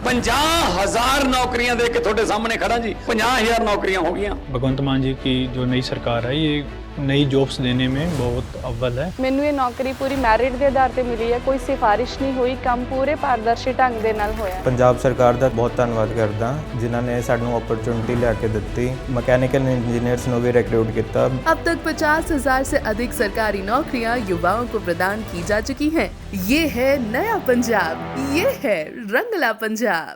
50,000 नौकरियां दे के थोड़े सामने खड़ा जी। 50,000 नौकरियां हो गई। भगवंत मान जी की जो नई सरकार है ये नई जॉब्स देने में बहुत अव्वल है। ਮੈਨੂੰ ਇਹ ਨੌਕਰੀ ਪੂਰੀ ਮੈਰਿਟ ਦੇ ਆਧਾਰ ਤੇ ਮਿਲੀ ਹੈ, ਕੋਈ ਸਿਫਾਰਿਸ਼ ਨਹੀਂ ਹੋਈ, ਕੰਮ ਪੂਰੇ ਪਾਰਦਰਸ਼ੀ ਢੰਗ ਦੇ ਨਾਲ ਹੋਇਆ। ਪੰਜਾਬ ਸਰਕਾਰ ਦਾ ਬਹੁਤ ਧੰਨਵਾਦ ਕਰਦਾ ਜਿਨ੍ਹਾਂ ਨੇ ਸਾਨੂੰ ਅਪਰਚੂਨਿਟੀ ਲਿਆ ਕੇ ਦਿੱਤੀ। ਮਕੈਨੀਕਲ ਇੰਜੀਨੀਅਰਸ ਨੂੰ ਵੀ ਰਿਕरूट ਕੀਤਾ। अब तक 50,000 से अधिक सरकारी नौकरियां युवाओं को प्रदान की जा चुकी हैं। ये है नया पंजाब, ये है रंगला पंजाब।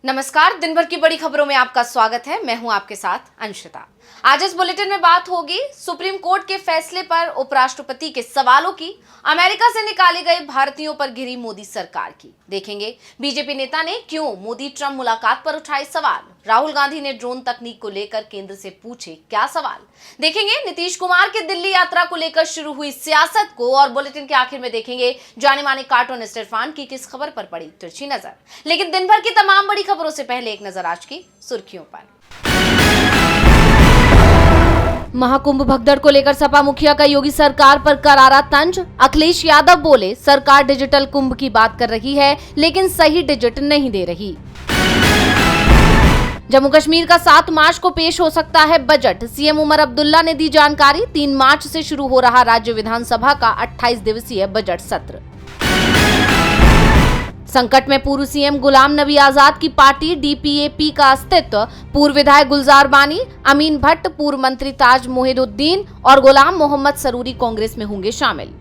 नमस्कार, दिन भर की बड़ी खबरों में आपका स्वागत है। मैं हूं आपके साथ अंशिता। आज इस बुलेटिन में बात होगी सुप्रीम कोर्ट के फैसले पर उपराष्ट्रपति के सवालों की, अमेरिका से निकाले गए भारतीयों पर घिरी मोदी सरकार की। देखेंगे बीजेपी नेता ने क्यों मोदी ट्रंप मुलाकात पर उठाए सवाल, राहुल गांधी ने ड्रोन तकनीक को लेकर केंद्र से पूछे क्या सवाल। देखेंगे नीतीश कुमार की दिल्ली यात्रा को लेकर शुरू हुई सियासत को, और बुलेटिन के आखिर में देखेंगे जाने माने कार्टूनिस्ट इरफान की किस खबर पर पड़ी तिरछी नजर। लेकिन दिन भर की तमाम बड़ी खबरों से पहले एक नजर आज की सुर्खियों पर। महाकुंभ भगदड़ को लेकर सपा मुखिया का योगी सरकार पर करारा तंज। अखिलेश यादव बोले सरकार डिजिटल कुंभ की बात कर रही है लेकिन सही डिजिट नहीं दे रही। जम्मू कश्मीर का 7 मार्च को पेश हो सकता है बजट, सीएम उमर अब्दुल्ला ने दी जानकारी। 3 मार्च से शुरू हो रहा राज्य विधानसभा का 28 दिवसीय बजट सत्र। संकट में पूर्व सीएम गुलाम नबी आजाद की पार्टी डीपीएपी का अस्तित्व, पूर्व विधायक गुलजार बानी, अमीन भट्ट, पूर्व मंत्री ताज मोहिदुद्दीन और गुलाम मोहम्मद सरूरी कांग्रेस में होंगे शामिल।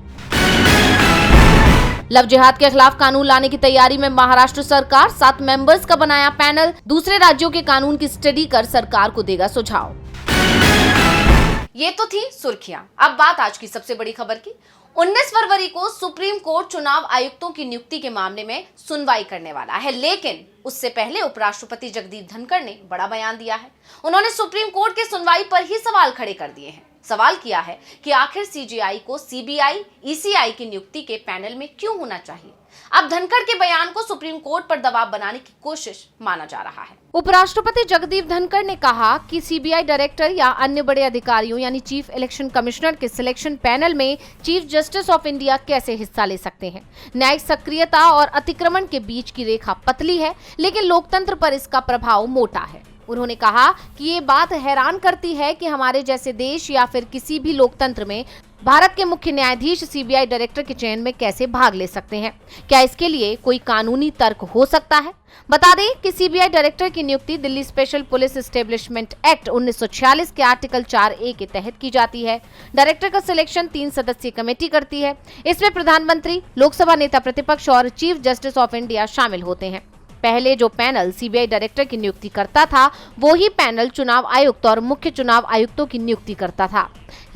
लव जिहाद के खिलाफ कानून लाने की तैयारी में महाराष्ट्र सरकार, 7 मेंबर्स का बनाया पैनल, दूसरे राज्यों के कानून की स्टडी कर सरकार को देगा सुझाव। ये तो थी सुर्खियां। अब बात आज की सबसे बड़ी खबर की। 19 फरवरी को सुप्रीम कोर्ट चुनाव आयुक्तों की नियुक्ति के मामले में सुनवाई करने वाला है, लेकिन उससे पहले उपराष्ट्रपति जगदीप धनखड़ ने बड़ा बयान दिया है। उन्होंने सुप्रीम कोर्ट की सुनवाई पर ही सवाल खड़े कर दिए हैं। सवाल किया है कि आखिर सीजीआई को सीबीआई, ईसीआई की नियुक्ति के पैनल में क्यों होना चाहिए। अब धनखड़ के बयान को सुप्रीम कोर्ट पर दबाव बनाने की कोशिश माना जा रहा है। उपराष्ट्रपति जगदीप धनखड़ ने कहा कि सीबीआई डायरेक्टर या अन्य बड़े अधिकारियों यानी चीफ इलेक्शन कमिश्नर के सिलेक्शन पैनल में चीफ जस्टिस ऑफ इंडिया कैसे हिस्सा ले सकते हैं। न्यायिक सक्रियता और अतिक्रमण के बीच की रेखा पतली है, लेकिन लोकतंत्र पर इसका प्रभाव मोटा है। उन्होंने कहा कि ये बात हैरान करती है कि हमारे जैसे देश या फिर किसी भी लोकतंत्र में भारत के मुख्य न्यायाधीश सीबीआई डायरेक्टर के चयन में कैसे भाग ले सकते हैं। क्या इसके लिए कोई कानूनी तर्क हो सकता है? बता दें कि सीबीआई डायरेक्टर की नियुक्ति Delhi special police establishment act 1946 के आर्टिकल 4A के तहत की जाती है। डायरेक्टर का सिलेक्शन 3 सदस्यीय कमेटी करती है। इसमें प्रधानमंत्री, लोकसभा नेता प्रतिपक्ष और चीफ जस्टिस ऑफ इंडिया शामिल होते हैं। पहले जो पैनल सीबीआई डायरेक्टर की नियुक्ति करता था, वो ही पैनल चुनाव आयुक्त और मुख्य चुनाव आयुक्तों की नियुक्ति करता था,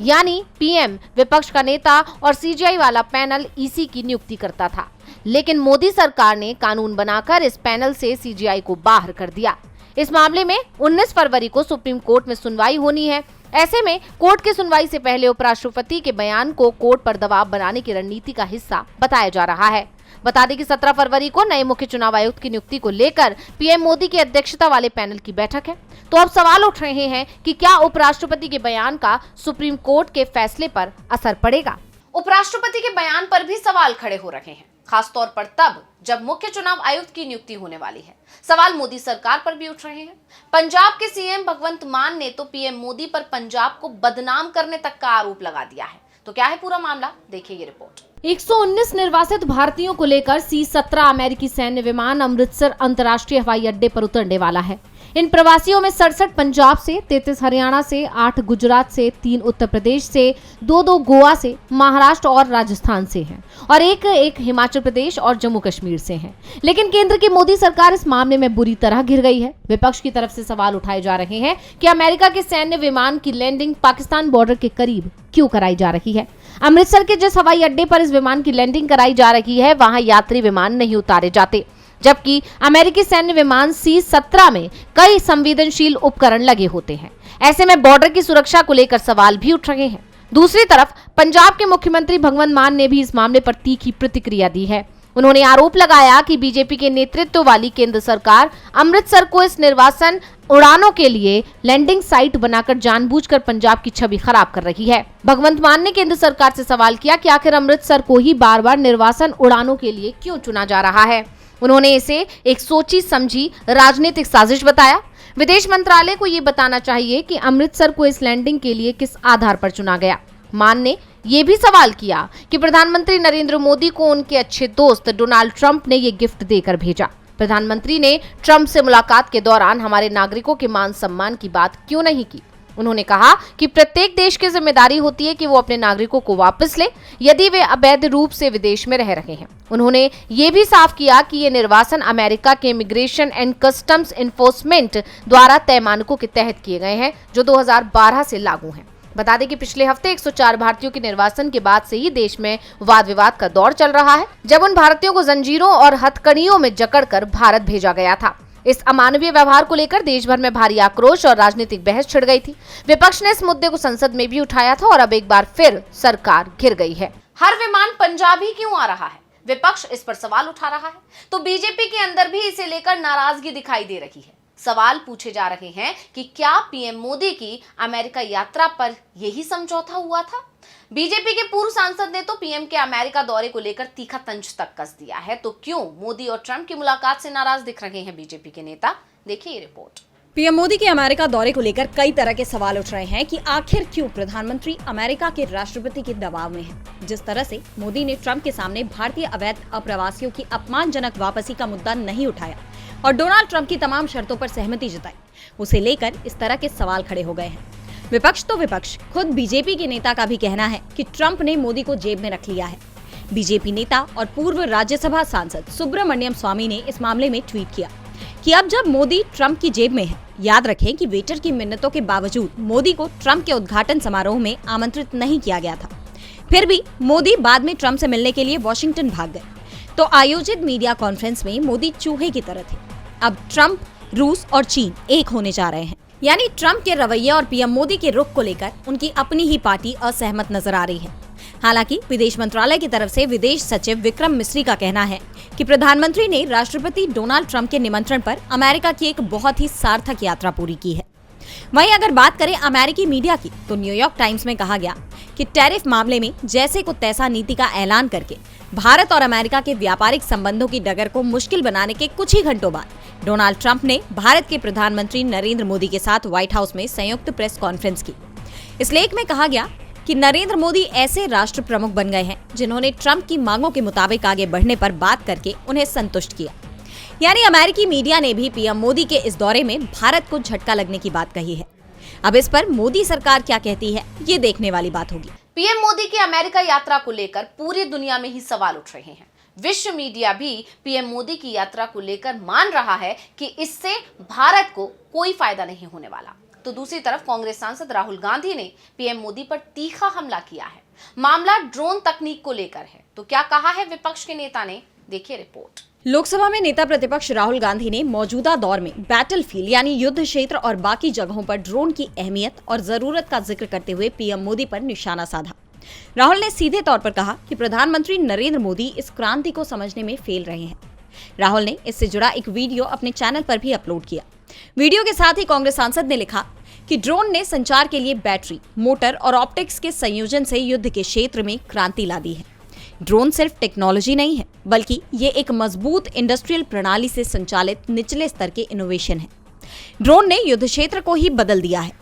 यानी पीएम, विपक्ष का नेता और सीजीआई वाला पैनल ईसी की नियुक्ति करता था। लेकिन मोदी सरकार ने कानून बनाकर इस पैनल से सीजीआई को बाहर कर दिया। इस मामले में 19 फरवरी को सुप्रीम कोर्ट में सुनवाई होनी है। ऐसे में कोर्ट की सुनवाई से पहले उपराष्ट्रपति के बयान को कोर्ट पर दबाव बनाने की रणनीति का हिस्सा बताया जा रहा है। बता दें कि 17 फरवरी को नए मुख्य चुनाव आयुक्त की नियुक्ति को लेकर पीएम मोदी की अध्यक्षता वाले पैनल की बैठक है। तो अब सवाल उठ रहे हैं कि क्या उपराष्ट्रपति के बयान का सुप्रीम कोर्ट के फैसले पर असर पड़ेगा। उपराष्ट्रपति के बयान पर भी सवाल खड़े हो रहे हैं, खासतौर पर तब जब मुख्य चुनाव आयुक्त की नियुक्ति होने वाली है। सवाल मोदी सरकार पर भी उठ रहे हैं। पंजाब के सीएम भगवंत मान ने तो पीएम मोदी पर पंजाब को बदनाम करने तक का आरोप लगा दिया है। तो क्या है पूरा मामला, देखिए ये रिपोर्ट। 119 निर्वासित भारतीयों को लेकर C-17 अमेरिकी सैन्य विमान अमृतसर अंतर्राष्ट्रीय हवाई अड्डे पर उतरने वाला है। इन प्रवासियों में 67 पंजाब से, 33 हरियाणा से, 8 गुजरात से, 3 उत्तर प्रदेश से, 2 गोवा से, महाराष्ट्र और राजस्थान से हैं और एक हिमाचल प्रदेश और जम्मू कश्मीर से हैं। लेकिन केंद्र की मोदी सरकार इस मामले में बुरी तरह घिर गई है। विपक्ष की तरफ से सवाल उठाए जा रहे हैं कि अमेरिका के सैन्य विमान की लैंडिंग पाकिस्तान बॉर्डर के करीब क्यों कराई जा रही है। अमृतसर के जिस हवाई अड्डे पर इस विमान की लैंडिंग कराई जा रही है, वहां यात्री विमान नहीं उतारे जाते, जबकि अमेरिकी सैन्य विमान C-17 में कई संवेदनशील उपकरण लगे होते हैं। ऐसे में बॉर्डर की सुरक्षा को लेकर सवाल भी उठ रहे हैं। दूसरी तरफ पंजाब के मुख्यमंत्री भगवंत मान ने भी इस मामले पर तीखी प्रतिक्रिया दी है। उन्होंने आरोप लगाया कि बीजेपी के नेतृत्व वाली केंद्र सरकार अमृतसर को इस निर्वासन उड़ानों के लिए लैंडिंग साइट बनाकर जानबूझकर पंजाब की छवि खराब कर रही है। भगवंत मान ने केंद्र सरकार से सवाल किया कि आखिर अमृतसर को ही बार बार निर्वासन उड़ानों के लिए क्यों चुना जा रहा है। उन्होंने इसे एक सोची समझी राजनीतिक साजिश बताया। विदेश मंत्रालय को ये बताना चाहिए कि अमृतसर को इस लैंडिंग के लिए किस आधार पर चुना गया। मान ने ये भी सवाल किया कि प्रधानमंत्री नरेंद्र मोदी को उनके अच्छे दोस्त डोनाल्ड ट्रंप ने ये गिफ्ट देकर भेजा। प्रधानमंत्री ने ट्रंप से मुलाकात के दौरान हमारे नागरिकों के मान सम्मान की बात क्यों नहीं की। उन्होंने कहा कि प्रत्येक देश की जिम्मेदारी होती है कि वो अपने नागरिकों को वापस ले यदि वे अवैध रूप से विदेश में रह रहे हैं। उन्होंने ये भी साफ किया कि ये निर्वासन अमेरिका के इमिग्रेशन एंड कस्टम्स इन्फोर्समेंट द्वारा तय मानकों के तहत किए गए हैं जो 2012 से लागू हैं। बता दें कि पिछले हफ्ते 104 भारतीयों के निर्वासन के बाद से ही देश में वाद विवाद का दौर चल रहा है, जब उन भारतीयों को जंजीरों और हथकड़ियों में जकड़कर भारत भेजा गया था। इस अमानवीय व्यवहार को लेकर देश भर में भारी आक्रोश और राजनीतिक बहस छिड़ गई थी। विपक्ष ने इस मुद्दे को संसद में भी उठाया था और अब एक बार फिर सरकार घिर गई है। हर विमान पंजाब ही क्यों आ रहा है? विपक्ष इस पर सवाल उठा रहा है तो बीजेपी के अंदर भी इसे लेकर नाराजगी दिखाई दे रही है। सवाल पूछे जा रहे हैं कि क्या पीएम मोदी की अमेरिका यात्रा पर यही समझौता हुआ था? बीजेपी के पूर्व सांसद ने तो पीएम के अमेरिका दौरे को लेकर तीखा तंज तक कस दिया है। तो क्यों मोदी और ट्रंप की मुलाकात से नाराज दिख रहे हैं बीजेपी के नेता? देखिए ये रिपोर्ट। पीएम मोदी के अमेरिका दौरे को लेकर कई तरह के सवाल उठ रहे हैं कि आखिर क्यों प्रधानमंत्री अमेरिका के राष्ट्रपति के दबाव में हैं। जिस तरह से मोदी ने ट्रंप के सामने भारतीय अवैध अप्रवासियों की अपमानजनक वापसी का मुद्दा नहीं उठाया और डोनाल्ड ट्रंप की तमाम शर्तों पर सहमति जताई, उसे लेकर इस तरह के सवाल खड़े हो गए हैं। विपक्ष तो विपक्ष, खुद बीजेपी के नेता का भी कहना है कि ट्रंप ने मोदी को जेब में रख लिया है। बीजेपी नेता और पूर्व राज्यसभा सांसद सुब्रमण्यम स्वामी ने इस मामले में ट्वीट किया कि अब जब मोदी ट्रंप की जेब में है, याद रखें कि वेटर की मिन्नतों के बावजूद मोदी को ट्रंप के उद्घाटन समारोह में आमंत्रित नहीं किया गया था। फिर भी मोदी बाद में ट्रंप से मिलने के लिए वॉशिंगटन भाग गए तो आयोजित मीडिया कॉन्फ्रेंस में मोदी चूहे की तरह थे। अब ट्रंप, रूस और चीन एक होने जा रहे हैं, यानी ट्रंप के रवैये और पीएम मोदी के रुख को लेकर उनकी अपनी ही पार्टी असहमत नजर आ रही है। हालांकि विदेश मंत्रालय की तरफ से विदेश सचिव विक्रम मिस्री का कहना है कि प्रधानमंत्री ने राष्ट्रपति डोनाल्ड ट्रंप के निमंत्रण पर अमेरिका की एक बहुत ही सार्थक यात्रा पूरी की है। वहीं अगर बात करें अमेरिकी मीडिया की, तो न्यूयॉर्क टाइम्स में कहा गया कि टैरिफ मामले में जैसे को तैसा नीति का ऐलान करके भारत और अमेरिका के व्यापारिक संबंधों की डगर को मुश्किल बनाने के कुछ ही घंटों बाद डोनाल्ड ट्रंप ने भारत के प्रधानमंत्री नरेंद्र मोदी के साथ व्हाइट हाउस में संयुक्त प्रेस कॉन्फ्रेंस की। इस लेख में कहा गया कि नरेंद्र मोदी ऐसे राष्ट्र प्रमुख बन गए हैं जिन्होंने ट्रंप की मांगों के मुताबिक आगे बढ़ने पर बात करके उन्हें संतुष्ट किया। यानी अमेरिकी मीडिया ने भी पीएम मोदी के इस दौरे में भारत को झटका लगने की बात कही है। अब इस पर मोदी सरकार क्या कहती है, ये देखने वाली बात होगी। पीएम मोदी की अमेरिका यात्रा को लेकर पूरी दुनिया में ही सवाल उठ रहे हैं। विश्व मीडिया भी पीएम मोदी की यात्रा को लेकर मान रहा है कि इससे भारत को कोई फायदा नहीं होने वाला। तो दूसरी तरफ कांग्रेस सांसद राहुल गांधी ने पीएम मोदी पर तीखा हमला किया है। मामला ड्रोन तकनीक को लेकर है। तो क्या कहा है विपक्ष के नेता ने? देखिए रिपोर्ट। लोकसभा में नेता प्रतिपक्ष राहुल गांधी ने मौजूदा दौर में बैटलफील्ड यानी युद्ध क्षेत्र और बाकी जगहों पर ड्रोन की अहमियत और जरूरत का जिक्र करते हुए पीएम मोदी पर निशाना साधा। राहुल ने सीधे तौर पर कहा कि प्रधानमंत्री नरेंद्र मोदी इस क्रांति को समझने में फेल रहे हैं। राहुल ने इससे जुड़ा एक वीडियो अपने चैनल पर भी अपलोड किया। वीडियो के साथ ही कांग्रेस सांसद ने लिखा कि ड्रोन ने संचार के लिए बैटरी, मोटर और ऑप्टिक्स के संयोजन से युद्ध के क्षेत्र में क्रांति ला दी है। ड्रोन सिर्फ टेक्नोलॉजी नहीं है, बल्कि ये एक मजबूत इंडस्ट्रियल प्रणाली से संचालित निचले स्तर के इनोवेशन है। ड्रोन ने युद्ध क्षेत्र को ही बदल दिया है।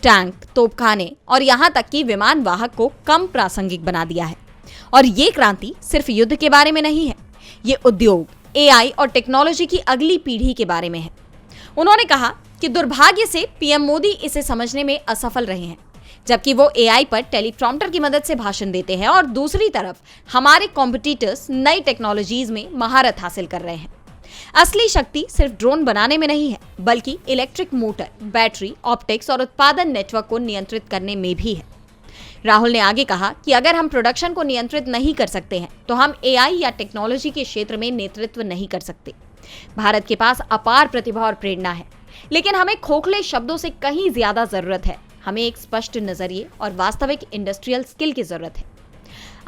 टैंक, तोपखाने और यहाँ तक कि विमान वाहक को कम प्रासंगिक बना दिया है। और ये क्रांति सिर्फ युद्ध के बारे में नहीं है, ये उद्योग, एआई और टेक्नोलॉजी की अगली पीढ़ी के बारे में है। उन्होंने कहा कि दुर्भाग्य से पीएम मोदी इसे समझने में असफल रहे हैं, जबकि वो एआई पर टेलीप्रॉम्प्टर की मदद से भाषण देते हैं और दूसरी तरफ हमारे कॉम्पिटिटर्स नई टेक्नोलॉजीज में महारत हासिल कर रहे हैं। असली शक्ति सिर्फ ड्रोन बनाने में नहीं है, बल्कि इलेक्ट्रिक मोटर, बैटरी, ऑप्टिक्स और उत्पादन नेटवर्क को नियंत्रित करने में भी है। राहुल ने आगे कहा कि अगर हम प्रोडक्शन को नियंत्रित नहीं कर सकते हैं तो हम एआई या टेक्नोलॉजी के क्षेत्र में नेतृत्व नहीं कर सकते। भारत के पास अपार प्रतिभा और प्रेरणा है, लेकिन हमें खोखले शब्दों से कहीं ज्यादा जरूरत है। हमें एक स्पष्ट नजरिए और वास्तविक इंडस्ट्रियल स्किल की जरूरत है।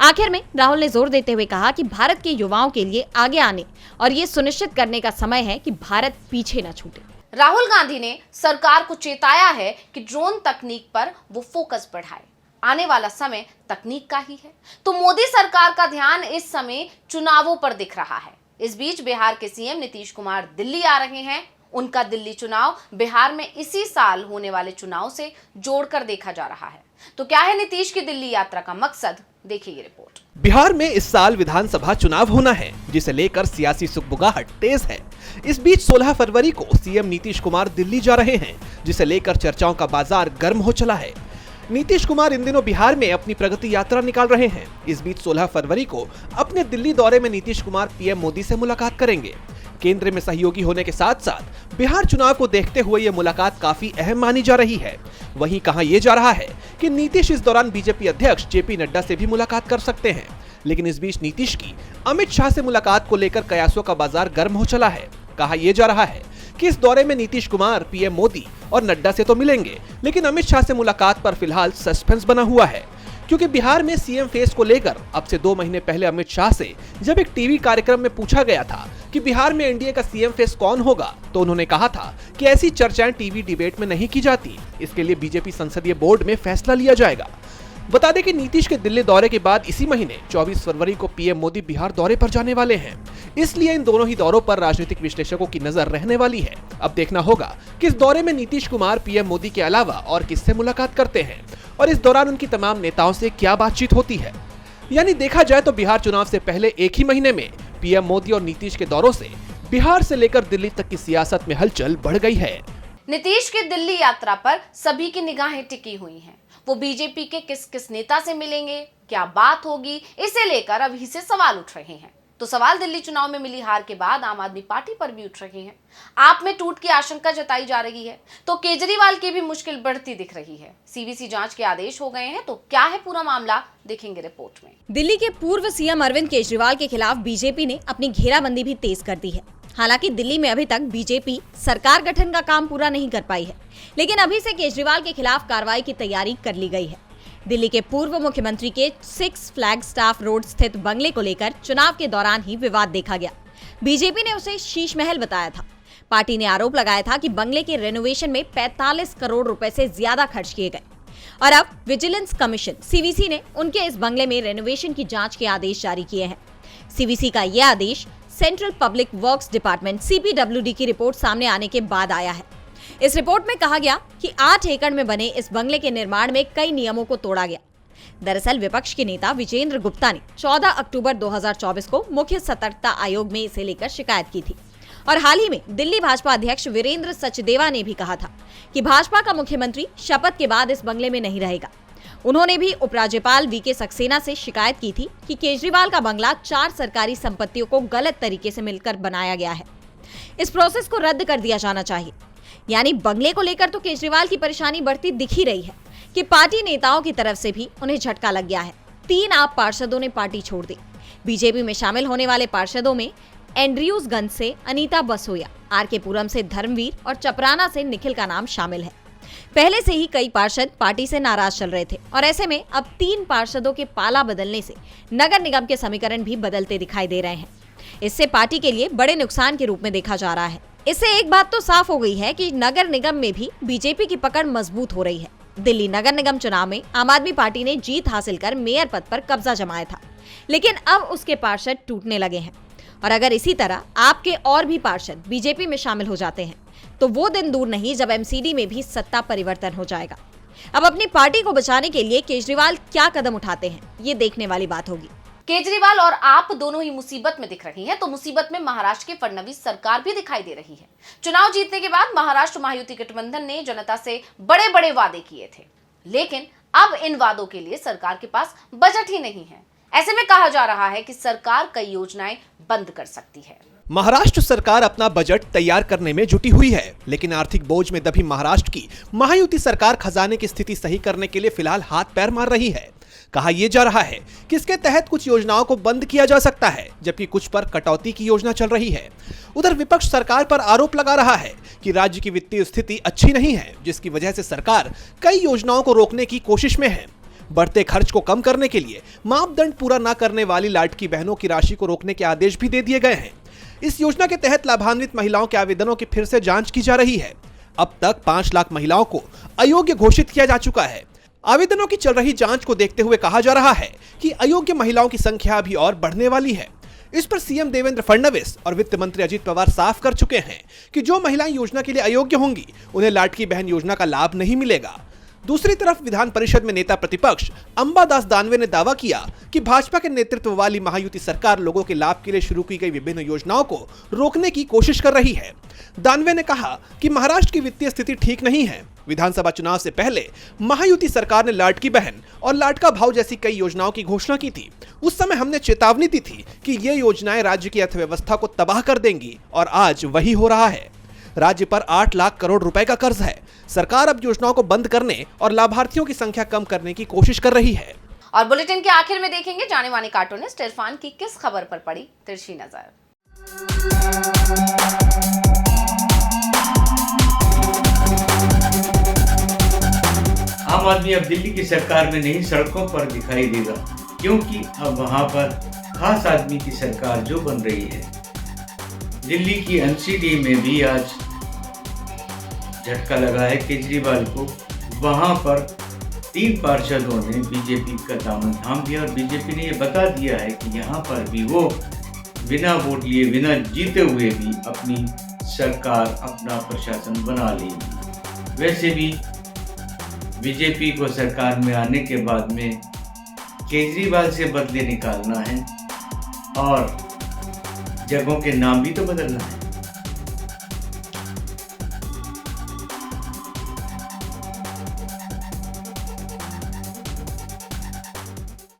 आखिर में राहुल ने जोर देते हुए कहा कि भारत के युवाओं के लिए आगे आने और ये सुनिश्चित करने का समय है कि भारत पीछे न छूटे। राहुल गांधी ने सरकार को चेताया है कि ड्रोन तकनीक पर वो फोकस बढ़ाए। आने वाला समय तकनीक का ही है। तो मोदी सरकार का ध्यान इस समय चुनावों पर दिख रहा है। इस बीच बिहार के सीएम नीतीश कुमार दिल्ली आ रहे हैं। उनका दिल्ली चुनाव बिहार में इसी साल होने वाले चुनाव से जोड़कर देखा जा रहा है। तो क्या है नीतीश की दिल्ली यात्रा का मकसद, देखिए ये रिपोर्ट। बिहार में इस साल विधानसभा चुनाव होना है, जिसे लेकर सियासी सुगबुगाहट तेज है। इस बीच 16 फरवरी को सीएम नीतीश कुमार दिल्ली जा रहे हैं, जिसे लेकर चर्चाओं का बाजार गर्म हो चला है। नीतीश कुमार इन दिनों बिहार में अपनी प्रगति यात्रा निकाल रहे हैं। इस बीच 16 फरवरी को अपने दिल्ली दौरे में नीतीश कुमार पीएम मोदी से मुलाकात करेंगे। केंद्र में सहयोगी होने के साथ साथ बिहार चुनाव को देखते हुए ये मुलाकात काफी अहम मानी जा रही है। वहीं कहा यह जा रहा है कि नीतीश इस दौरान बीजेपी अध्यक्ष जेपी नड्डा से भी मुलाकात कर सकते हैं। लेकिन इस बीच नीतीश की अमित शाह से मुलाकात को लेकर कयासों का बाजार गर्म हो चला है। कहा यह जा रहा है कि इस दौरे में नीतीश कुमार पीएम मोदी और नड्डा से तो मिलेंगे, लेकिन अमित शाह से मुलाकात पर फिलहाल सस्पेंस बना हुआ है, क्योंकि बिहार में सीएम फेस को लेकर अब से 2 महीने पहले अमित शाह से जब एक टीवी कार्यक्रम में पूछा गया था कि बिहार में एनडीए का सीएम फेस कौन होगा, तो उन्होंने कहा था कि ऐसी चर्चाएं टीवी डिबेट में नहीं की जाती, इसके लिए बीजेपी संसदीय बोर्ड में फैसला लिया जाएगा। बता दें कि नीतीश के दिल्ली दौरे के बाद इसी महीने 24 फरवरी को पीएम मोदी बिहार दौरे पर जाने वाले हैं, इसलिए इन दोनों ही दौरों पर राजनीतिक विश्लेषकों की नजर रहने वाली है। अब देखना होगा कि इस दौरे में नीतीश कुमार पीएम मोदी के अलावा और किससे मुलाकात करते हैं और इस दौरान उनकी तमाम नेताओं से क्या बातचीत होती है। यानी देखा जाए तो बिहार चुनाव से पहले एक ही महीने में पीएम मोदी और नीतीश के दौरों से बिहार से लेकर दिल्ली तक की सियासत में हलचल बढ़ गई है। नीतीश की दिल्ली यात्रा पर सभी की निगाहें टिकी हुई हैं। वो बीजेपी के किस किस नेता से मिलेंगे, क्या बात होगी, इसे लेकर अभी से सवाल उठ रहे हैं। तो सवाल दिल्ली चुनाव में मिली हार के बाद आम आदमी पार्टी पर भी उठ रहे हैं। आप में टूट की आशंका जताई जा रही है, तो केजरीवाल की भी मुश्किल बढ़ती दिख रही है। सीवीसी जांच के आदेश हो गए हैं, तो क्या है पूरा मामला, देखेंगे रिपोर्ट में। दिल्ली के पूर्व सीएम अरविंद केजरीवाल के खिलाफ बीजेपी ने अपनी घेराबंदी भी तेज कर दी है। हालांकि दिल्ली में अभी तक बीजेपी सरकार गठन का काम पूरा नहीं कर पाई है, लेकिन अभी से केजरीवाल के खिलाफ कार्रवाई की तैयारी कर ली गई है। दिल्ली के पूर्व मुख्यमंत्री के 6 फ्लैग स्टाफ रोड स्थित बंगले को लेकर चुनाव के दौरान ही विवाद देखा गया। बीजेपी ने उसे शीश महल बताया था। पार्टी ने आरोप लगाया था कि बंगले के रेनोवेशन में 45 करोड़ रुपए से ज्यादा खर्च किए गए और अब विजिलेंस कमीशन सीवीसी ने उनके इस बंगले में रेनोवेशन की जांच के आदेश जारी किए हैं। सीवीसी का यह आदेश central public works department CPWD की रिपोर्ट सामने आने के बाद आया है। इस रिपोर्ट में कहा गया कि 8 एकड़ में बने इस बंगले के निर्माण में कई नियमों को तोड़ा गया। दरअसल विपक्ष के नेता विजेंद्र गुप्ता ने 14 अक्टूबर 2024 को मुख्य सतर्कता आयोग में इसे लेकर शिकायत की थी और हाल ही में दिल्ली भाजपा अध्यक्ष वीरेंद्र सचदेवा ने भी कहा था कि भाजपा का मुख्यमंत्री शपथ के बाद इस बंगले में नहीं रहेगा। उन्होंने भी उपराज्यपाल वीके सक्सेना से शिकायत की थी कि केजरीवाल का बंगला 4 सरकारी संपत्तियों को गलत तरीके से मिलकर बनाया गया है। इस प्रोसेस को रद्द कर दिया जाना चाहिए। यानी बंगले को लेकर तो केजरीवाल की परेशानी बढ़ती दिख ही रही है कि पार्टी नेताओं की तरफ से भी उन्हें झटका लग गया है। 3 आप पार्षदों ने पार्टी छोड़ दी। बीजेपी में शामिल होने वाले पार्षदों में एंड्रयूजगंज से अनीता बसोया, आरके पुरम से धर्मवीर और चपराना से निखिल का नाम शामिल है। पहले से ही कई पार्षद पार्टी से नाराज चल रहे थे और ऐसे में अब 3 पार्षदों के पाला बदलने से नगर निगम के समीकरण भी बदलते दिखाई दे रहे हैं। इससे पार्टी के लिए बड़े नुकसान के रूप में देखा जा रहा है। इससे एक बात तो साफ हो गई है कि नगर निगम में भी बीजेपी की पकड़ मजबूत हो रही है। दिल्ली नगर निगम चुनाव में आम आदमी पार्टी ने जीत हासिल कर मेयर पद पर कब्जा जमाया था, लेकिन अब उसके पार्षद टूटने लगे हैं और अगर इसी तरह आपके और भी पार्षद बीजेपी में शामिल हो जाते हैं तो वो दिन दूर नहीं जब एमसीडी में भी सत्ता परिवर्तन हो जाएगा। अब अपनी पार्टी को बचाने के लिए केजरीवाल क्या कदम उठाते हैं, ये देखने वाली बात होगी। केजरीवाल और आप दोनों ही मुसीबत में दिख रही हैं, तो मुसीबत में महाराष्ट्र की फडणवीस सरकार भी दिखाई दे रही है। चुनाव जीतने के बाद महाराष्ट्र महायुति गठबंधन ने जनता से बड़े बड़े वादे किए थे, लेकिन अब इन वादों के लिए सरकार के पास बजट ही नहीं है। ऐसे में कहा जा रहा है कि सरकार कई योजनाएं बंद कर सकती है। महाराष्ट्र सरकार अपना बजट तैयार करने में जुटी हुई है, लेकिन आर्थिक बोझ में दबी महाराष्ट्र की महायुति सरकार खजाने की स्थिति सही करने के लिए फिलहाल हाथ पैर मार रही है। कहा यह जा रहा है कि इसके तहत कुछ योजनाओं को बंद किया जा सकता है, जबकि कुछ पर कटौती की योजना चल रही है। उधर विपक्ष सरकार पर आरोप लगा रहा है कि राज्य की वित्तीय स्थिति अच्छी नहीं है, जिसकी वजह से सरकार कई योजनाओं को रोकने की कोशिश में है। बढ़ते खर्च को कम करने के लिए मापदंड पूरा न करने वाली लाडकी बहनों की राशि को रोकने के आदेश भी दे दिए गए हैं। इस योजना के तहत लाभान्वित महिलाओं के आवेदनों की फिर से जांच की जा रही है। अब तक 5 लाख महिलाओं को अयोग्य घोषित किया जा चुका है। आवेदनों की चल रही जांच को देखते हुए कहा जा रहा है कि अयोग्य महिलाओं की संख्या अभी और बढ़ने वाली है। इस पर सीएम देवेंद्र फडणवीस और वित्त मंत्री अजित पवार साफ कर चुके हैं कि जो महिलाएं योजना के लिए अयोग्य होंगी उन्हें लाडकी बहन योजना का लाभ नहीं मिलेगा। दूसरी तरफ विधान परिषद में नेता प्रतिपक्ष अंबादास दानवे ने दावा किया कि भाजपा के नेतृत्व वाली महायुति सरकार लोगों के लाभ के लिए शुरू की गई विभिन्न योजनाओं को रोकने की कोशिश कर रही है। दानवे ने कहा कि महाराष्ट्र की वित्तीय स्थिति ठीक नहीं है। विधानसभा चुनाव से पहले महायुति सरकार ने लाडकी बहन और लाडका भाव जैसी कई योजनाओं की घोषणा की थी। उस समय हमने चेतावनी दी थी कि ये योजनाएं राज्य की अर्थव्यवस्था को तबाह कर देंगी और आज वही हो रहा है। राज्य पर 8 लाख करोड़ रुपए का कर्ज है। सरकार अब योजनाओं को बंद करने और लाभार्थियों की संख्या कम करने की कोशिश कर रही है। और बुलेटिन के आखिर में देखेंगे जाने माने कार्टूनिस्ट इरफान की किस खबर पर पड़ी तिरछी नजर। आम आदमी अब दिल्ली की सरकार में नहीं सड़कों पर दिखाई देगा, क्योंकि अब वहां पर खास आदमी की सरकार जो बन रही है। दिल्ली की एमसीडी में भी आज झटका लगा है केजरीवाल को। वहां पर 3 पार्षदों ने बीजेपी का दामन थाम दिया और बीजेपी ने ये बता दिया है कि यहाँ पर भी वो बिना वोट लिए, बिना जीते हुए भी अपनी सरकार, अपना प्रशासन बना लेगी। वैसे भी बीजेपी को सरकार में आने के बाद में केजरीवाल से बदले निकालना है और जगहों के नाम भी तो बदलना है।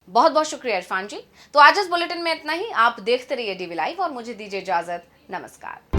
बहुत बहुत शुक्रिया इरफान जी। तो आज इस बुलेटिन में इतना ही। आप देखते रहिए डीवी लाइव और मुझे दीजिए इजाजत। नमस्कार।